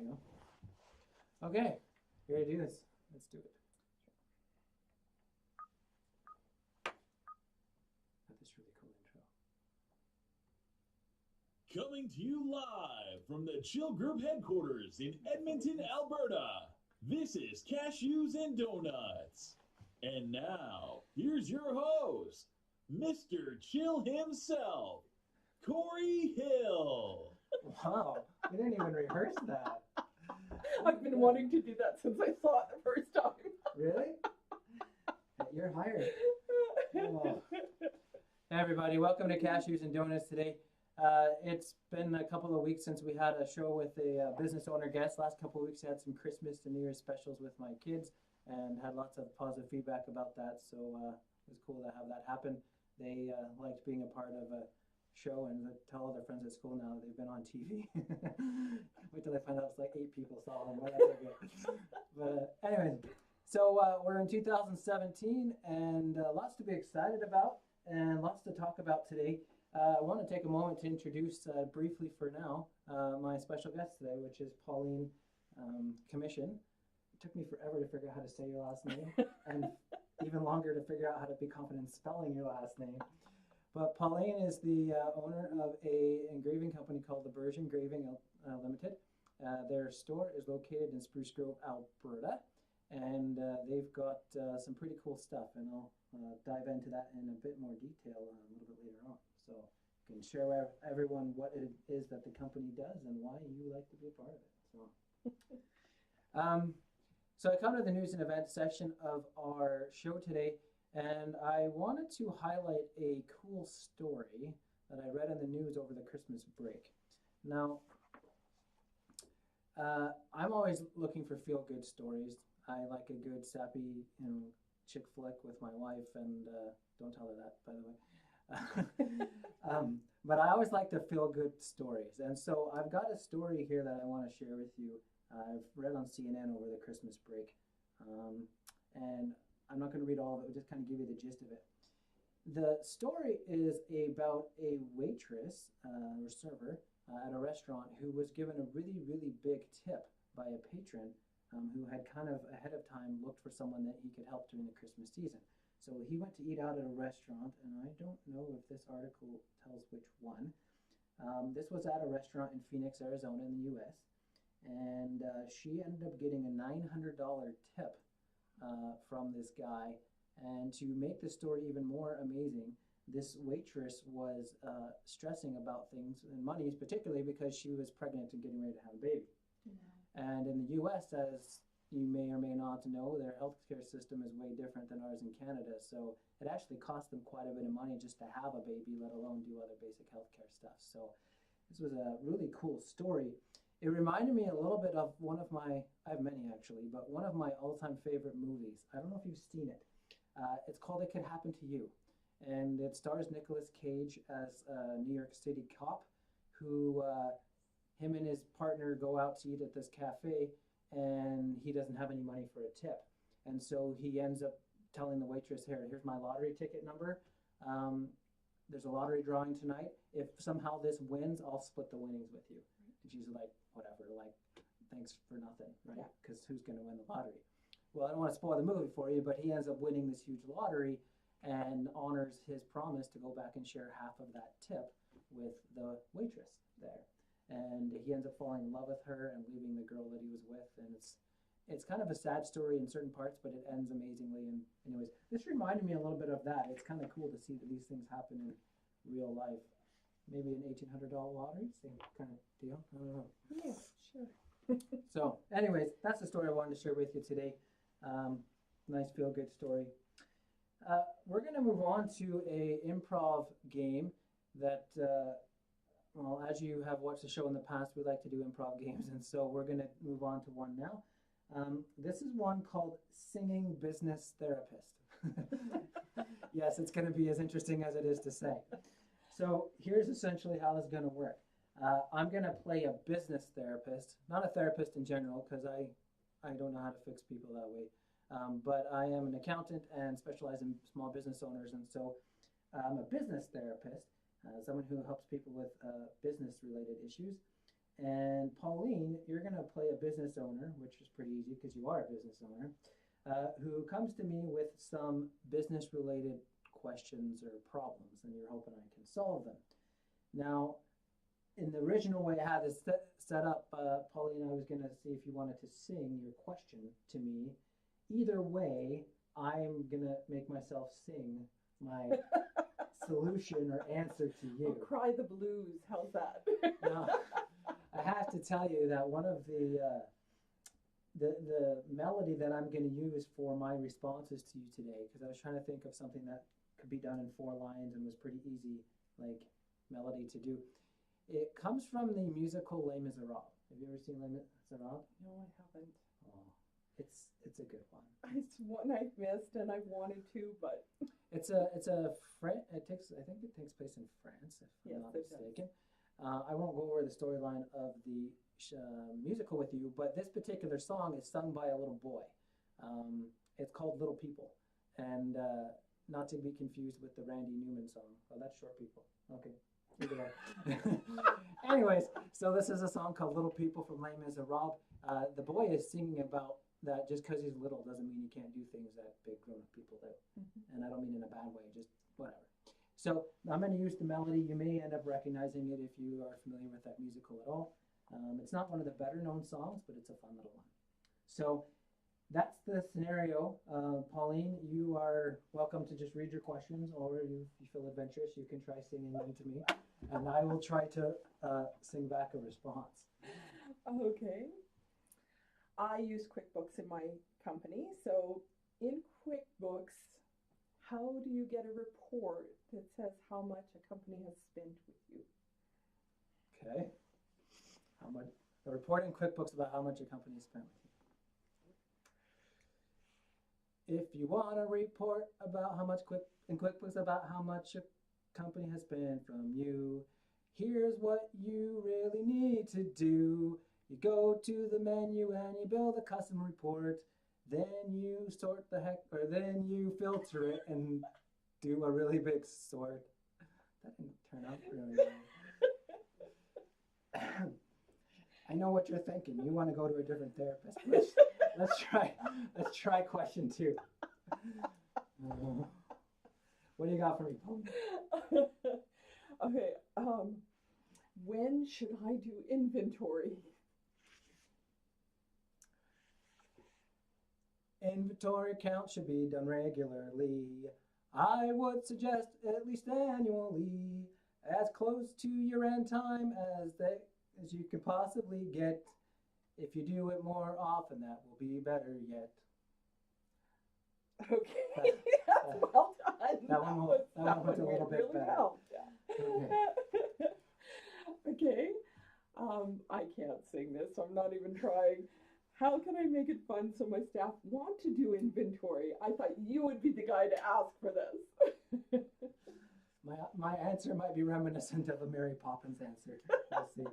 you go. Okay, you ready to do this? Let's do it. Got this really cool intro. Coming to you live from the Chill Group headquarters in Edmonton, Alberta. This is Cashews and Doughnuts. And now, here's your host, Mr. Chill himself, Corey Hill. Wow, we didn't even rehearse that. I've been wanting to do that since I saw it the first time. Really? You're hired. Oh. Hey everybody, welcome to Cashews and Doughnuts today. It's been a couple of weeks since we had a show with a business owner guest. Last couple of weeks I had some Christmas and New Year's specials with my kids and had lots of positive feedback about that, so it was cool to have that happen. They liked being a part of a show and tell all their friends at school now that they've been on TV. Wait till they find out it's like 8 people saw them. Well, that's okay. But anyways, so we're in 2017 and lots to be excited about and lots to talk about today. I want to take a moment to introduce briefly for now my special guest today, which is Pauline Commission. It took me forever to figure out how to say your last name and even longer to figure out how to be confident in spelling your last name. But Pauline is the owner of a engraving company called The Burge Engraving Limited. Their store is located in Spruce Grove, Alberta, and they've got some pretty cool stuff, and I'll dive into that in a bit more detail a little bit later on. So you can share with everyone what it is that the company does and why you like to be a part of it. So I come to the news and events section of our show today, and I wanted to highlight a cool story that I read in the news over the Christmas break. Now, I'm always looking for feel-good stories. I like a good sappy, chick flick with my wife, and don't tell her that, by the way. But I always like to feel-good stories, and so I've got a story here that I want to share with you. I've read on CNN over the Christmas break, and I'm not going to read all of it, but just kind of give you the gist of it. The story is about a waitress or server at a restaurant who was given a really, really big tip by a patron who had kind of ahead of time looked for someone that he could help during the Christmas season. So he went to eat out at a restaurant, and I don't know if this article tells which one. This was at a restaurant in Phoenix, Arizona in the U.S., and she ended up getting a $900 tip from this guy. And to make the story even more amazing, this waitress was stressing about things and money, particularly because she was pregnant and getting ready to have a baby. Yeah. And in the U.S., as you may or may not know, their healthcare system is way different than ours in Canada. So it actually cost them quite a bit of money just to have a baby, let alone do other basic healthcare stuff. So this was a really cool story. It reminded me a little bit of one of my, I have many actually, but one of my all-time favorite movies. I don't know if you've seen it. It's called It Could Happen to You. And it stars Nicolas Cage as a New York City cop who, him and his partner go out to eat at this cafe, and he doesn't have any money for a tip. And so he ends up telling the waitress, here's my lottery ticket number. There's a lottery drawing tonight. If somehow this wins, I'll split the winnings with you. And she's like, whatever, like, thanks for nothing, right? Because who's going to win the lottery? Well, I don't want to spoil the movie for you, but he ends up winning this huge lottery and honors his promise to go back and share half of that tip with the waitress there. And he ends up falling in love with her and leaving the girl that he was with. And it's kind of a sad story in certain parts, but it ends amazingly. And anyways, this reminded me a little bit of that. It's kind of cool to see that these things happen in real life. Maybe an $1,800 lottery, same kind of deal. I don't know. Yeah, sure. So anyways, that's the story I wanted to share with you today. Nice feel-good story. We're going to move on to a improv game that, well, as you have watched the show in the past, we like to do improv games, and so we're going to move on to one now. This is one called Singing Business Therapist. Yes, it's going to be as interesting as it is to say. So here's essentially how this is going to work. I'm going to play a business therapist, not a therapist in general, because I don't know how to fix people that way. But I am an accountant and specialize in small business owners, and so I'm a business therapist, someone who helps people with business-related issues. And Pauline, you're going to play a business owner, which is pretty easy because you are a business owner, who comes to me with some business related questions or problems, and you're hoping I can solve them. Now, in the original way I had this set up, Pauline, I was going to see if you wanted to sing your question to me. Either way, I'm going to make myself sing my solution or answer to you. I'll cry the blues. How's that? Now, I have to tell you that one of the melody that I'm going to use for my responses to you today, because I was trying to think of something that could be done in 4 lines and was pretty easy, like melody to do. It comes from the musical Les Miserables. Have you ever seen Les Miserables? No, I haven't. Oh, it's a good one. It's one I've missed and I've wanted to, but I think it takes place in France, if yes, I'm not mistaken. I won't go over the storyline of the musical with you, but this particular song is sung by a little boy. It's called Little People, and not to be confused with the Randy Newman song. Oh, that's Short People. Okay. Anyways, so this is a song called Little People from Les Miserables. The boy is singing about that just because he's little doesn't mean he can't do things that big grown-up people do. And I don't mean in a bad way, just whatever. So I'm going to use the melody. You may end up recognizing it if you are familiar with that musical at all. It's not one of the better known songs, but it's a fun little one. So that's the scenario. Pauline, you are welcome to just read your questions, or if you feel adventurous, you can try singing them to me, and I will try to sing back a response. okay. I use QuickBooks in my company. So in QuickBooks, how do you get a report that says how much a company has spent with you? Okay. How much? A report in QuickBooks about how much a company spent with you. If you want a report about how much in QuickBooks about how much a company has spent from you, here's what you really need to do. You go to the menu and you build a custom report. Then you then you filter it and do a really big sort. That didn't turn out really well. I know what you're thinking. You want to go to a different therapist. Let's try question 2. What do you got for me, Paul? Okay. When should I do inventory? Inventory count should be done regularly. I would suggest at least annually, as close to your end time as you can possibly get. If you do it more often, that will be better yet. Okay, that's well done. That one went a little bit really better. Helped. Okay. Okay. I can't sing this, so I'm not even trying. How can I make it fun so my staff want to do inventory? I thought you would be the guy to ask for this. My answer might be reminiscent of a Mary Poppins answer. Let's see.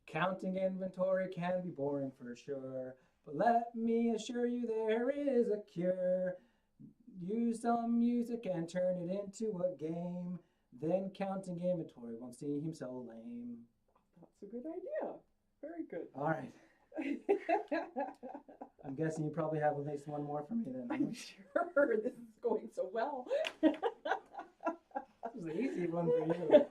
Counting inventory can be boring for sure, but let me assure you there is a cure. Use some music and turn it into a game. Then counting inventory won't seem so lame. That's a good idea. Very good. All right. I'm guessing you probably have at least one more for me then. I'm sure this is going so well. This was an easy one for you.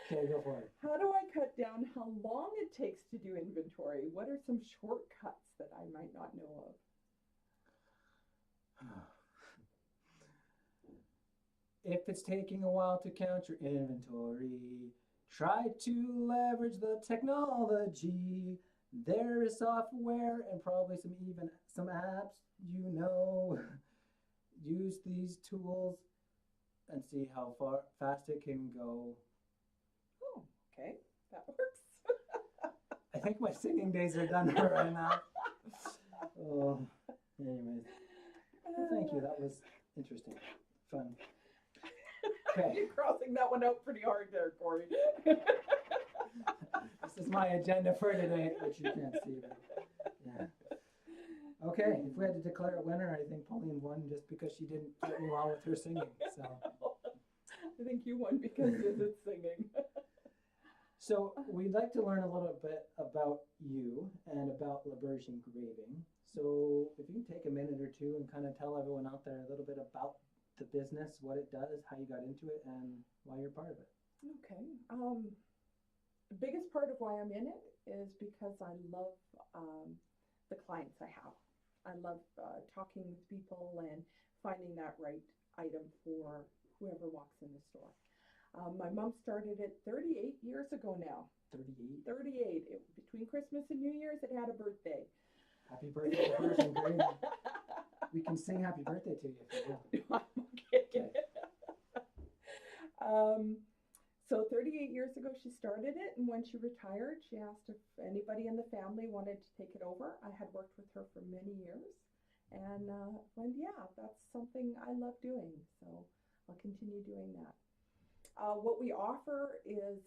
Okay, go for it. How do I cut down how long it takes to do inventory? What are some shortcuts that I might not know of? If it's taking a while to count your inventory, try to leverage the technology. There is software and probably some apps, Use these tools and see how fast it can go. Oh, okay. That works. I think my singing days are done right now. Oh, anyways. Well, thank you. That was interesting. Fun. Okay. You're crossing that one out pretty hard there, Corey. This is my agenda for today, which you can't see. But yeah. Okay, if we had to declare a winner, I think Pauline won just because she didn't get me along with her singing. So I think you won because you're good singing. So we'd like to learn a little bit about you and about LaBerge engraving. So if you can take a minute or two and kind of tell everyone out there a little bit about the business, what it does, how you got into it, and why you're part of it. Okay. The biggest part of why I'm in it is because I love the clients I have. I love talking with people and finding that right item for whoever walks in the store. My mom started it 38 years ago now. 38. 38. Between Christmas and New Year's, it had a birthday. Happy birthday, LaBerge engraving. We can sing happy birthday to you if you want. Okay. So 38 years ago she started it, and when she retired, she asked if anybody in the family wanted to take it over. I had worked with her for many years, and yeah, that's something I love doing, so I'll continue doing that. What we offer is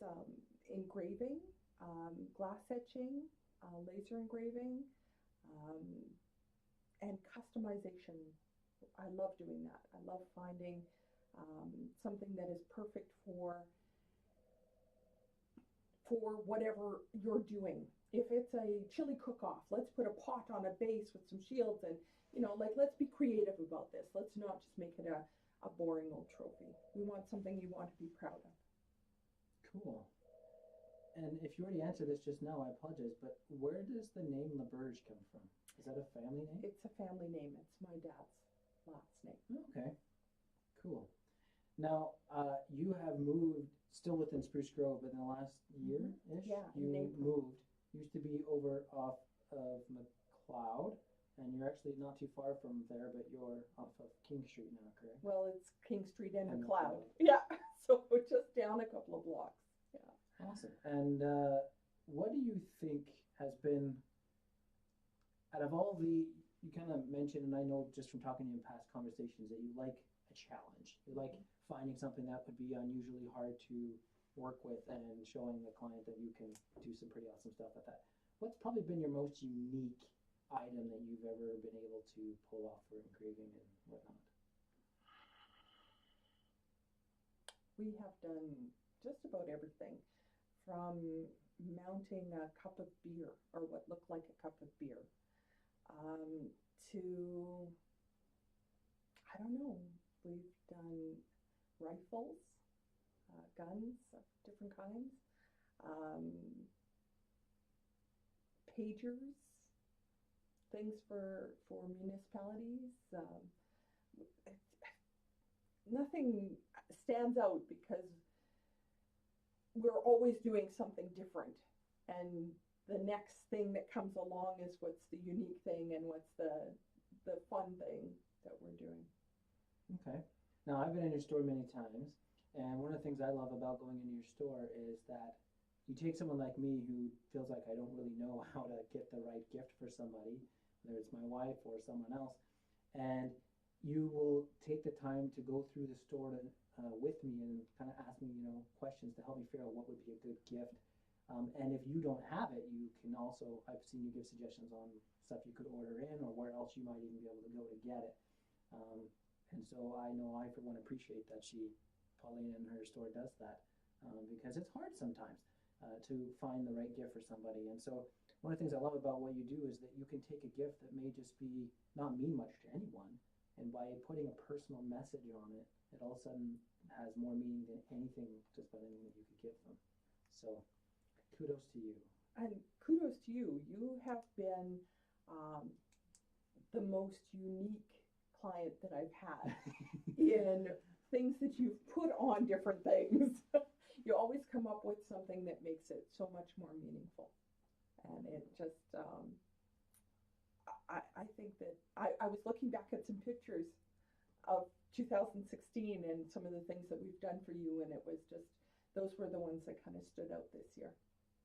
engraving, glass etching, laser engraving, and customization. I love doing that. I love finding something that is perfect for whatever you're doing. If it's a chili cook-off, let's put a pot on a base with some shields and, let's be creative about this. Let's not just make it a boring old trophy. We want something you want to be proud of. Cool. And if you already answered this just now, I apologize, but where does the name LaBerge come from? Is that a family name? It's a family name. It's my dad's last name. Okay. Cool. Now, you have moved still within Spruce Grove, but in the last year-ish, Yeah, you moved. Used to be over off of McLeod, and you're actually not too far from there, but you're off of King Street now, correct? Well, it's King Street and And McLeod. McLeod. Yeah, so just down a couple of blocks. Yeah. Awesome. And what do you think has been, out of all the, you kind of mentioned, and I know just from talking to you in past conversations, that you like a challenge. You like finding something that would be unusually hard to work with and showing the client that you can do some pretty awesome stuff with that. What's probably been your most unique item that you've ever been able to pull off for engraving and whatnot? We have done just about everything, from mounting a cup of beer, or what looked like a cup of beer, to, I don't know, we've done rifles, guns of different kinds, pagers, things for municipalities. Nothing stands out because we're always doing something different, and the next thing that comes along is what's the unique thing and what's the fun thing that we're doing. Okay. Now, I've been in your store many times, and one of the things I love about going into your store is that you take someone like me who feels like I don't really know how to get the right gift for somebody, whether it's my wife or someone else, and you will take the time to go through the store with me and kind of ask me, questions to help me figure out what would be a good gift. And if you don't have it, you can also, I've seen you give suggestions on stuff you could order in or where else you might even be able to go to get it. And so I know I, for one, appreciate that Pauline in her store does that, because it's hard sometimes to find the right gift for somebody. And so one of the things I love about what you do is that you can take a gift that may just be not mean much to anyone, and by putting a personal message on it, it all of a sudden has more meaning than anything, just about anything that you could give them. So kudos to you. And kudos to you. You have been the most unique client that I've had in things that you've put on different things. You always come up with something that makes it so much more meaningful. And it just, I think that I was looking back at some pictures of 2016 and some of the things that we've done for you, and it was just, those were the ones that kind of stood out this year.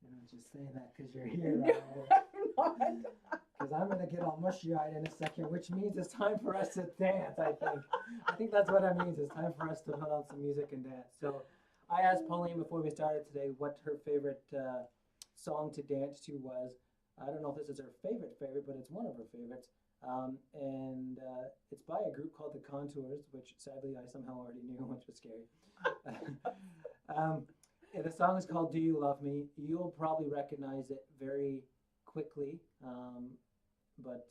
You're not just saying that because you're here. Because I'm going to get all mushy-eyed in a second, which means it's time for us to dance, I think. I think that's what that means. It's time for us to put on some music and dance. So I asked Pauline before we started today what her favorite song to dance to was. I don't know if this is her favorite, but it's one of her favorites. And it's by a group called The Contours, which sadly I somehow already knew, which was scary. The song is called "Do You Love Me." You'll probably recognize it very quickly, but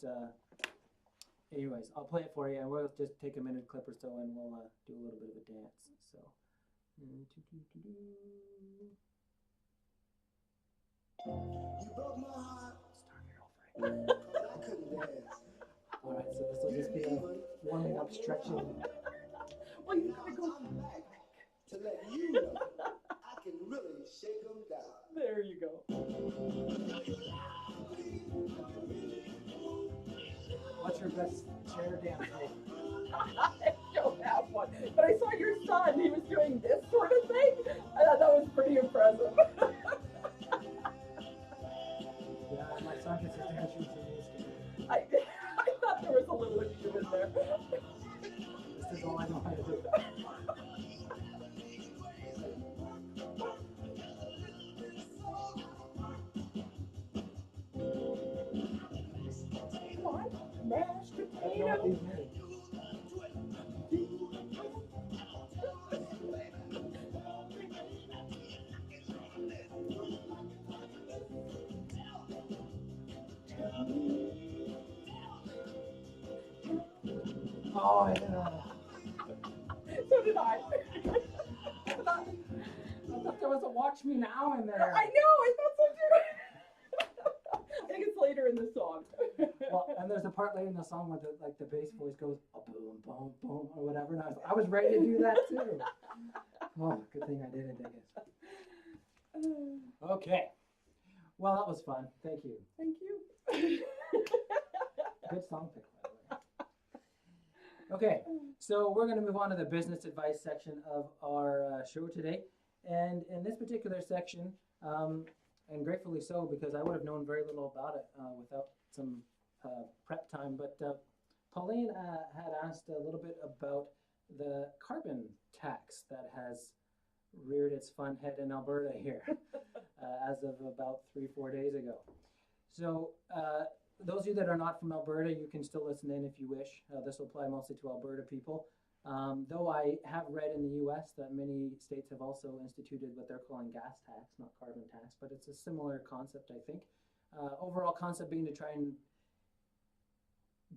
anyways, I'll play it for you, and we'll just take a minute clip or so, and we'll do a little bit of a dance. So. You broke my heart. Start it over. 'Cause I couldn't dance. All right, so this will just be a warming up, stretching. Well, you Now gotta go. I'm back to let you know I can really shake them down. There you go. What's your best chair dance move? I don't have one, but I saw your son. He was doing this sort of thing. I thought that was pretty impressive. Yeah, my son gets attention from these. I thought there was a little of you in there. This is all I know how to do. Come on, mashed I don't know what potato. these mean. Oh, I So did I. thought there was a "Watch Me Now" in there. I know. I thought so too. I think it's later in the song. Well, and there's a part later in the song where the bass voice goes boom, boom, boom, or whatever, and I was ready to do that too. Oh, good thing I didn't, I guess. Okay. Well, that was fun. Thank you. Thank you. Good song pick, by the way. Okay, so we're going to move on to the business advice section of our show today. And in this particular section, and gratefully so, because I would have known very little about it without some prep time, but Pauline had asked a little bit about the carbon tax that has reared its fun head in Alberta here as of about 3-4 days ago. So those of you that are not from Alberta, you can still listen in if you wish. This will apply mostly to Alberta people. Though I have read in the US that many states have also instituted what they're calling gas tax, not carbon tax, but it's a similar concept, I think. Overall concept being to try and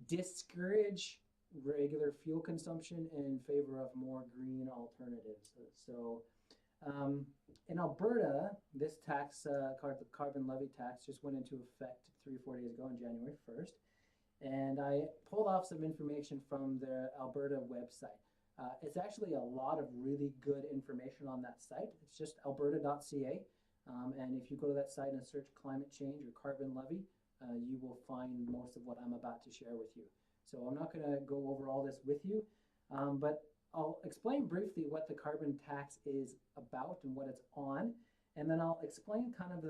discourage regular fuel consumption in favor of more green alternatives. So in Alberta, this tax, carbon levy tax, just went into effect 3 or 4 days ago on January 1st. And I pulled off some information from the Alberta website. It's actually a lot of really good information on that site. It's just alberta.ca. And if you go to that site and search climate change or carbon levy, you will find most of what I'm about to share with you. So I'm not going to go over all this with you, but I'll explain briefly what the carbon tax is about and what it's on. And then I'll explain kind of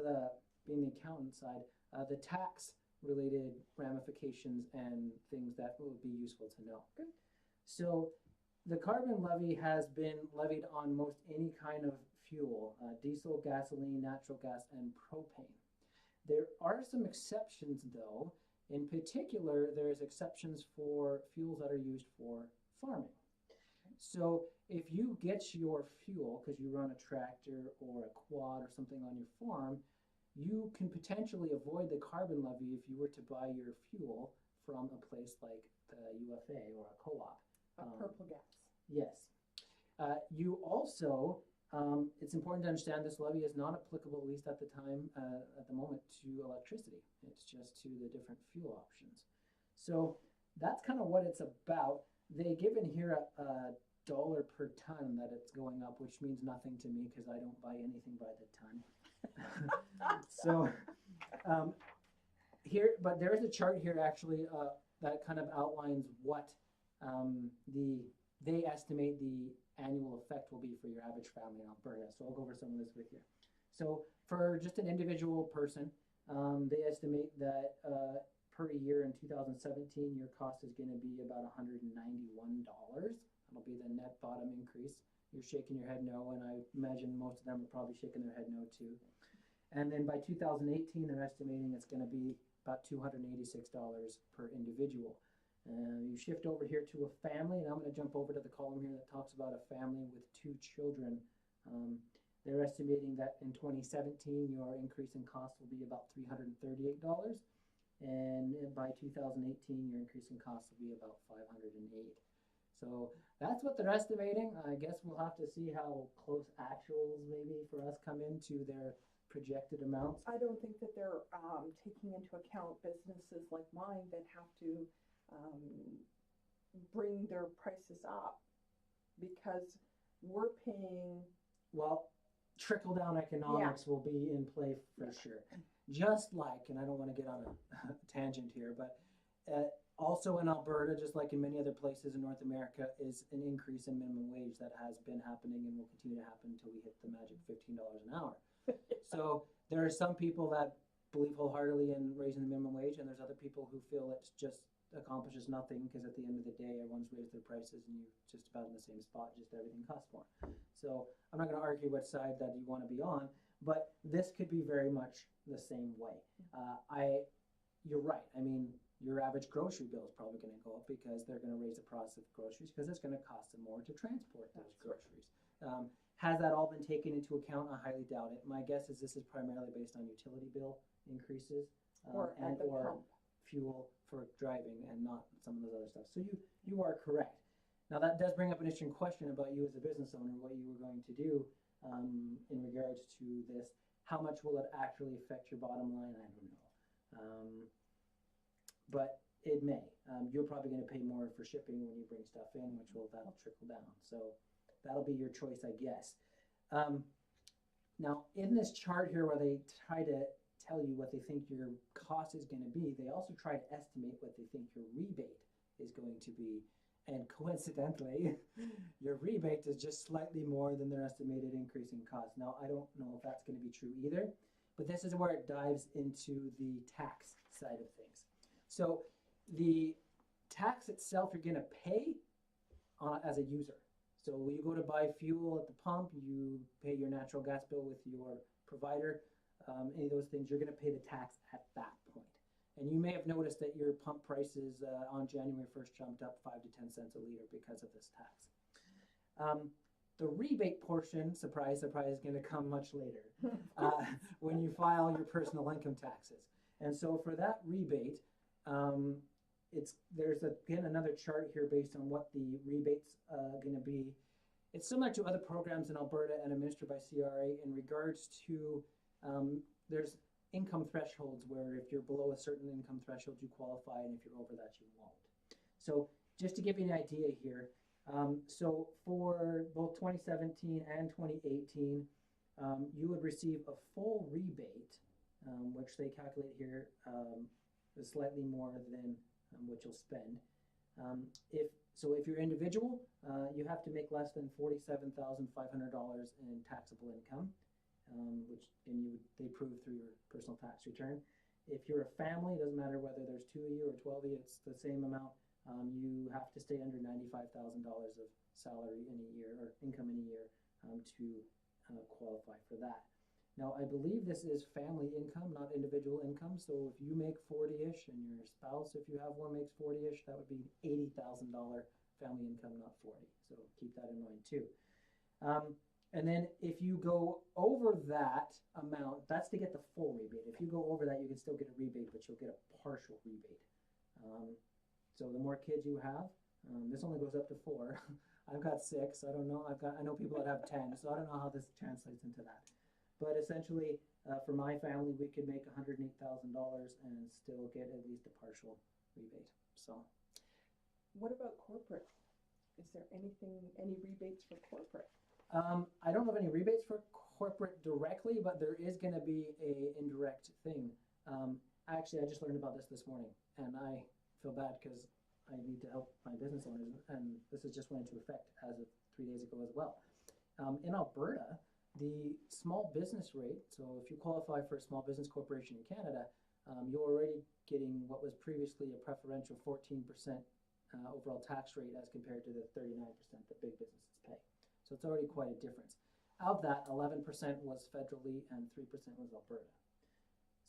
being the accountant side, the tax related ramifications and things that will be useful to know. Good. So the carbon levy has been levied on most any kind of fuel, diesel, gasoline, natural gas, and propane. There are some exceptions though. In particular, there's exceptions for fuels that are used for farming. So if you get your fuel because you run a tractor or a quad or something on your farm, you can potentially avoid the carbon levy if you were to buy your fuel from a place like the UFA or a co-op. Purple gas. Yes. You also, it's important to understand this levy is not applicable, at least at the time, at the moment, to electricity. It's just to the different fuel options. So that's kind of what it's about. They give in here a dollar per ton that it's going up, which means nothing to me because I don't buy anything by the ton. So here, but there is a chart here actually that kind of outlines what they estimate the annual effect will be for your average family in Alberta. So I'll go over some of this with you. So for just an individual person, they estimate that per year in 2017, your cost is going to be about $191. That'll be the net bottom increase. You're shaking your head no, and I imagine most of them are probably shaking their head no too. And then by 2018, they're estimating it's going to be about $286 per individual. You shift over here to a family, and I'm going to jump over to the column here that talks about a family with 2 children. They're estimating that in 2017, your increase in cost will be about $338. And by 2018, your increase in cost will be about 508. So that's what they're estimating. I guess we'll have to see how close actuals maybe for us come into their projected amounts. I don't think that they're taking into account businesses like mine that have to bring their prices up because we're paying. Well, trickle down economics will be in play for sure. Just like, and I don't want to get on a tangent here, but also in Alberta, just like in many other places in North America, is an increase in minimum wage that has been happening and will continue to happen until we hit the magic $15 an hour. So there are some people that believe wholeheartedly in raising the minimum wage, and there's other people who feel it just accomplishes nothing because at the end of the day, everyone's raised their prices and you're just about in the same spot, just everything costs more. So I'm not going to argue what side that you want to be on, but this could be very much the same way. You're right. I mean, your average grocery bill is probably going to go up because they're going to raise the price of groceries because it's going to cost them more to transport those groceries. Has that all been taken into account? I highly doubt it. My guess is this is primarily based on utility bill increases Or at the pump. Fuel for driving and not some of those other stuff. So you are correct. Now that does bring up an interesting question about you as a business owner, what you were going to do in regards to this. How much will it actually affect your bottom line? I don't know. But it may. You're probably going to pay more for shipping when you bring stuff in, that'll trickle down. So that'll be your choice, I guess. Now, in this chart here where they try to tell you what they think your cost is going to be, they also try to estimate what they think your rebate is going to be. And coincidentally, your rebate is just slightly more than their estimated increase in cost. Now, I don't know if that's going to be true either, but this is where it dives into the tax side of things. So the tax itself you're going to pay as a user. So when you go to buy fuel at the pump, you pay your natural gas bill with your provider. Any of those things, you're going to pay the tax at that point. And you may have noticed that your pump prices on January 1st jumped up 5 to 10 cents a liter because of this tax. The rebate portion, surprise, surprise, is going to come much later when you file your personal income taxes. And so for that rebate, there's again another chart here based on what the rebate's going to be. It's similar to other programs in Alberta and administered by CRA in regards to there's income thresholds where if you're below a certain income threshold you qualify, and if you're over that you won't. So just to give you an idea here, so for both 2017 and 2018, you would receive a full rebate, which they calculate here is slightly more than what you'll spend. If you're individual, you have to make less than $47,500 in taxable income, which they prove through your personal tax return. If you're a family, it doesn't matter whether there's 2 of you or 12 of you, it's the same amount. You have to stay under $95,000 of salary in a year or income in a year to qualify for that. Now, I believe this is family income, not individual income. So if you make 40-ish and your spouse, if you have one, makes 40-ish, that would be $80,000 family income, not 40. So keep that in mind too. And then if you go over that amount, that's to get the full rebate. If you go over that, you can still get a rebate, but you'll get a partial rebate. So the more kids you have, this only goes up to 4. I've got 6. I don't know. I know people that have 10, so I don't know how this translates into that. But essentially, for my family, we could make $108,000 and still get at least a partial rebate. So, what about corporate? Is there any rebates for corporate? I don't have any rebates for corporate directly, but there is going to be a indirect thing. Actually, I just learned about this morning, and I feel bad because I need to help my business owners, and this has just went into effect as of 3 days ago as well. In Alberta, the small business rate, so if you qualify for a small business corporation in Canada, you're already getting what was previously a preferential 14% overall tax rate as compared to the 39% that big businesses pay. So it's already quite a difference. Of that, 11% was federally and 3% was Alberta.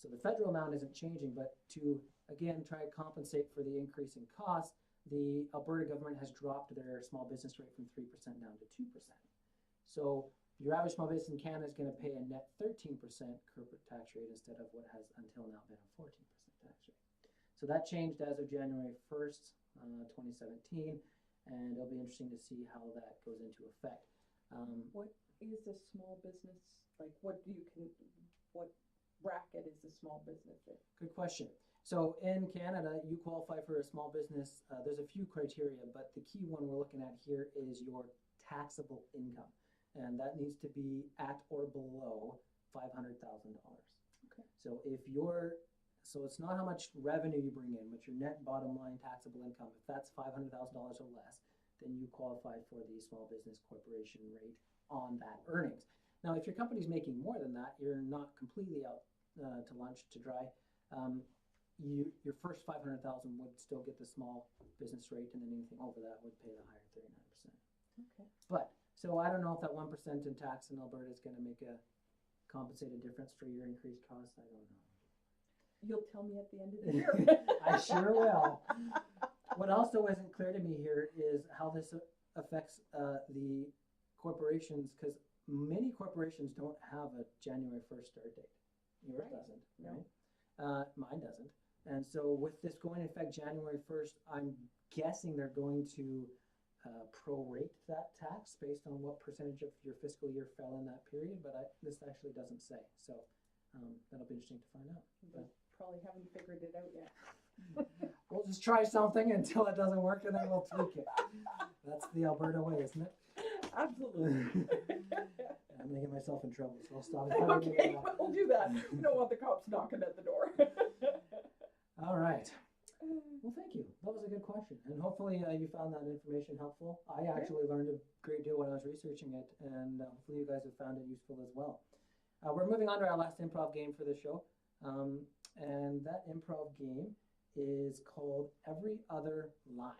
So the federal amount isn't changing, but to, again, try to compensate for the increase in cost, the Alberta government has dropped their small business rate from 3% down to 2%. So your average small business in Canada is going to pay a net 13% corporate tax rate instead of what has until now been a 14% tax rate. So that changed as of January 1st, 2017, and it'll be interesting to see how that goes into effect. What is a small business, like what bracket is a small business in? Good question. So in Canada, you qualify for a small business. There's a few criteria, but the key one we're looking at here is your taxable income. And that needs to be at or below $500,000. Okay. So so it's not how much revenue you bring in, but your net bottom line taxable income. If that's $500,000 or less, then you qualify for the small business corporation rate on that earnings. Now, if your company's making more than that, you're not completely out to lunch to dry. Your first $500,000 would still get the small business rate, and then anything over that would pay the higher 39%. Okay. But so I don't know if that 1% in tax in Alberta is going to make a compensated difference for your increased costs. I don't know. You'll tell me at the end of the year. I sure will. What also isn't clear to me here is how this affects the corporations, because many corporations don't have a January 1st start date. Yours doesn't, right? Mine doesn't. And so with this going into effect January 1st, I'm guessing they're going to prorate that tax based on what percentage of your fiscal year fell in that period, but this actually doesn't say. So that'll be interesting to find out. But probably haven't figured it out yet. we'll just try something until it doesn't work, and then we'll tweak it. That's the Alberta way, isn't it? Absolutely. I'm going to get myself in trouble, so I'll stop. Okay, we'll do that. We don't want the cops knocking at the door. All right. Well, thank you. That was a good question. And hopefully you found that information helpful. I actually learned a great deal when I was researching it, and hopefully you guys have found it useful as well. We're moving on to our last improv game for the show. And that improv game is called Every Other Line.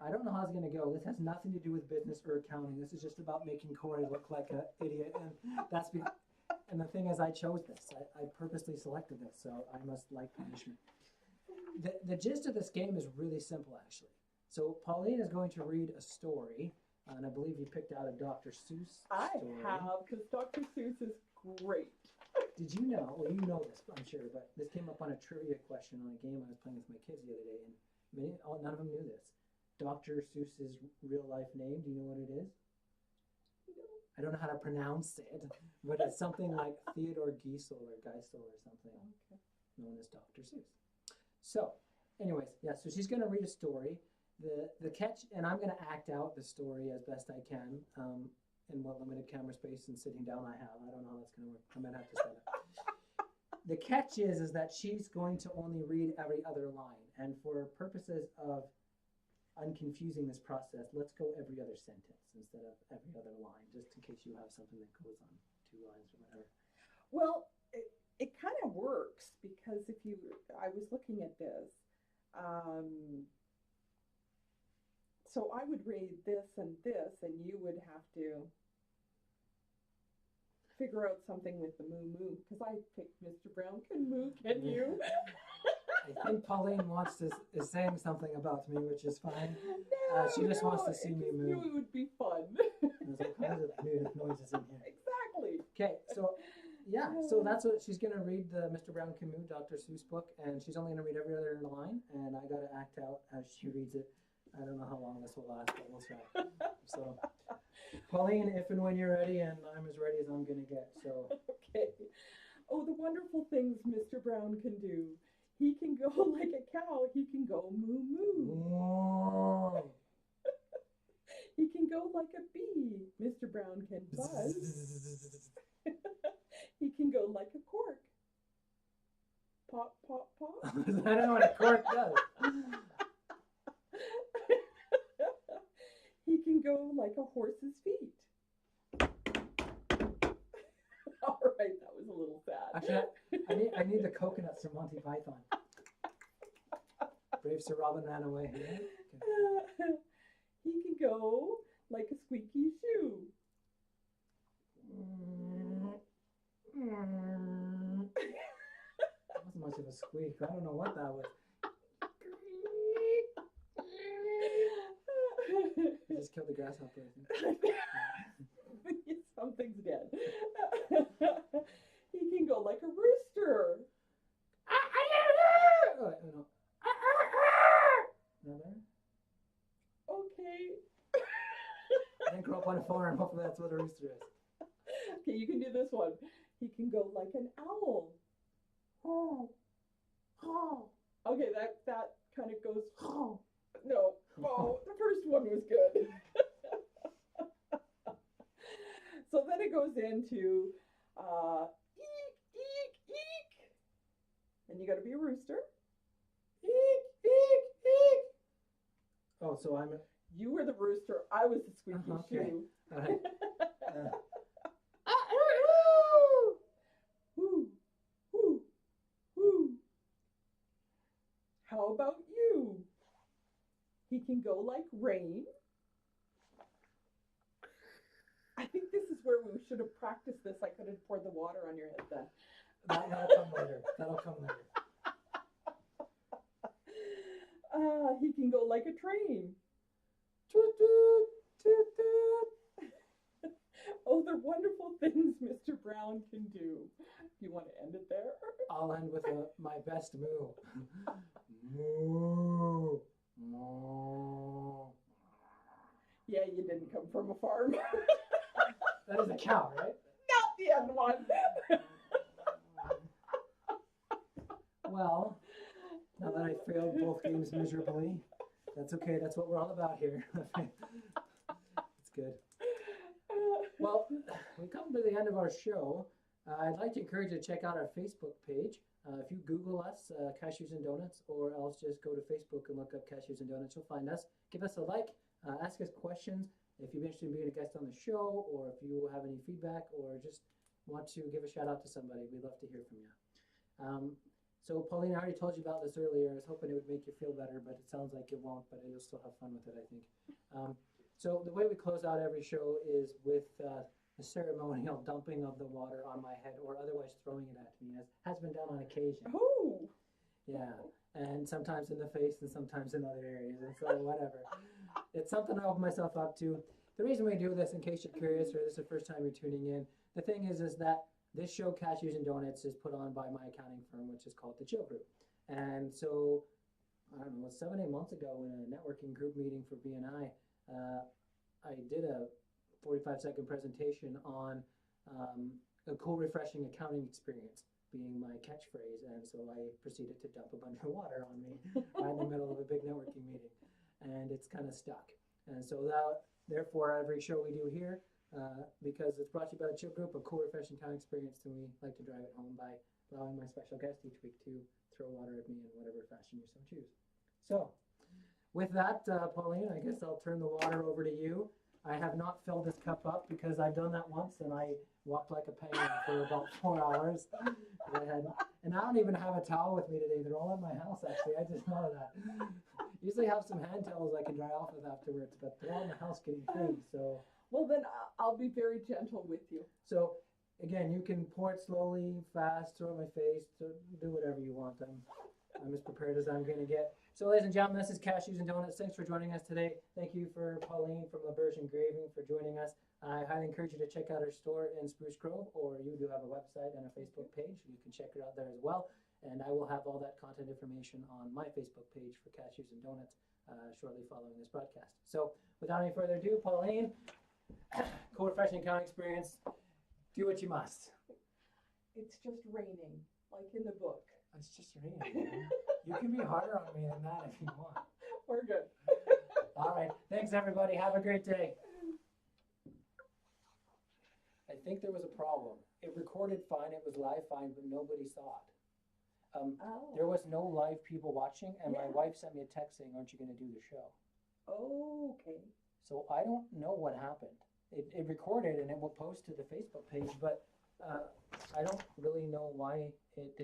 I don't know how it's going to go. This has nothing to do with business or accounting. This is just about making Corey look like an idiot. And the thing is, I chose this. I purposely selected this, so I must like punishment. The gist of this game is really simple, actually. So Pauline is going to read a story, and I believe you picked out a Dr. Seuss story. I have, because Dr. Seuss is great. Did you know, well, you know this, I'm sure, but this came up on a trivia question on a game I was playing with my kids the other day, and none of them knew this. Dr. Seuss's real life name, do you know what it is? I don't know how to pronounce it, but it's something like Theodore Geisel or something, known as Dr. Seuss. So, anyways, yeah, so she's going to read a story. The catch, and I'm going to act out the story as best I can in what limited camera space and sitting down I have. I don't know how that's going to work. I might have to stand up. The catch is that she's going to only read every other line. And for purposes of unconfusing this process, let's go every other sentence instead of every other line, just in case you have something that goes on 2 lines or whatever. Well, it kind of works, because I was looking at this, so I would read this, and you would have to figure out something with the moo moo, because I picked Mr. Brown can moo, can you? I think Pauline is saying something about me, which is fine. She just wants to see me move. Knew it would be fun. There's all kinds of weird noises in here. Exactly. Okay, so yeah, so that's what she's gonna read, the Mr. Brown Can Moo, Dr. Seuss book, and she's only gonna read every other line, and I gotta act out as she reads it. I don't know how long this will last, but we'll try. So, Pauline, if and when you're ready, and I'm as ready as I'm gonna get. So. Okay. Oh, the wonderful things Mr. Brown can do. He can go like a cow. He can go moo moo. He can go like a bee. Mr. Brown can buzz. He can go like a cork. Pop, pop, pop. I don't know what a cork does. He can go like a horse's feet. All right, that was a little sad. Actually, I need the coconuts from Monty Python. Brave Sir Robin ran away. Yeah? Okay. He can go like a squeaky shoe. That wasn't much of a squeak. I don't know what that was. I just killed the grasshopper, I think. Something's dead. He can go like a rooster. Another? Okay. I didn't grow up on a farm. Hopefully that's what a rooster is. Okay, you can do this one. He can go like an owl. Oh. Oh. Okay, that kind of goes. Oh. No. Oh, the first one was good. So then it goes into eek, eek, eek. And you got to be a rooster. Eek, eek, eek. Oh, so I'm. You were the rooster. I was the squeaky Okay. shoe. All right. Whoo, whoo, whoo. How about you? He can go like rain. I think this is where we should have practiced this. I could have poured the water on your head then. That'll come later. That'll come later. He can go like a train. Toot toot, toot toot. Oh, the wonderful things Mr. Brown can do. Do you want to end it there? I'll end with my best moo. Moo. Moo. Yeah, you didn't come from a farm. That is a cow, right? Not the end one. Well, now that I failed both games miserably, that's okay. That's what we're all about here. It's good. Well, we come to the end of our show. I'd like to encourage you to check out our Facebook page. If you Google us, Cashews and Doughnuts, or else just go to Facebook and look up Cashews and Doughnuts, you'll find us. Give us a like, ask us questions. If you're interested in being a guest on the show, or if you have any feedback, or just want to give a shout out to somebody, we'd love to hear from you. So Pauline, I already told you about this earlier. I was hoping it would make you feel better, but it sounds like it won't, but you'll still have fun with it, I think. So the way we close out every show is with the ceremonial dumping of the water on my head, or otherwise throwing it at me, as has been done on occasion. Oh. Yeah, and sometimes in the face and sometimes in other areas, and so whatever. It's something I open myself up to. The reason we do this, in case you're curious or this is the first time you're tuning in, the thing is that this show, Cashews and Doughnuts, is put on by my accounting firm, which is called the Chill Group. And so, I don't know, 7, 8 months ago in a networking group meeting for BNI, I did a 45-second presentation on a cool, refreshing accounting experience being my catchphrase. And so I proceeded to dump a bunch of water on me right in the middle of a big networking meeting. And it's kind of stuck. And so therefore, every show we do here, because it's brought to you by the Chill Group, a cool, refreshing accounting experience, and we like to drive it home by allowing my special guest each week to throw water at me in whatever fashion you so choose. So, with that, Pauline, I guess I'll turn the water over to you. I have not filled this cup up because I've done that once and I walked like a penguin for about 4 hours. And I don't even have a towel with me today. They're all in my house, actually. I just know that. Usually have some hand towels I can dry off with afterwards, but they're all in the house getting cleaned, so. Well, then I'll be very gentle with you. So, again, you can pour it slowly, fast, throw it in my face, do whatever you want. I'm as prepared as I'm going to get. So, ladies and gentlemen, this is Cashews and Doughnuts. Thanks for joining us today. Thank you for Pauline from LaBerge Engraving for joining us. I highly encourage you to check out our store in Spruce Grove, or you do have a website and a Facebook page. You can check it out there as well. And I will have all that content information on my Facebook page for Cashews and Doughnuts shortly following this broadcast. So, without any further ado, Pauline, cool, refreshing accounting experience. Do what you must. It's just raining, like in the book. It's just raining. You can be harder on me than that if you want. We're good. All right. Thanks, everybody. Have a great day. I think there was a problem. It recorded fine. It was live fine, but nobody saw it. There was no live people watching, and my wife sent me a text saying, "Aren't you going to do the show?" Oh, okay. So I don't know what happened. It recorded and it will post to the Facebook page, but I don't really know why it did.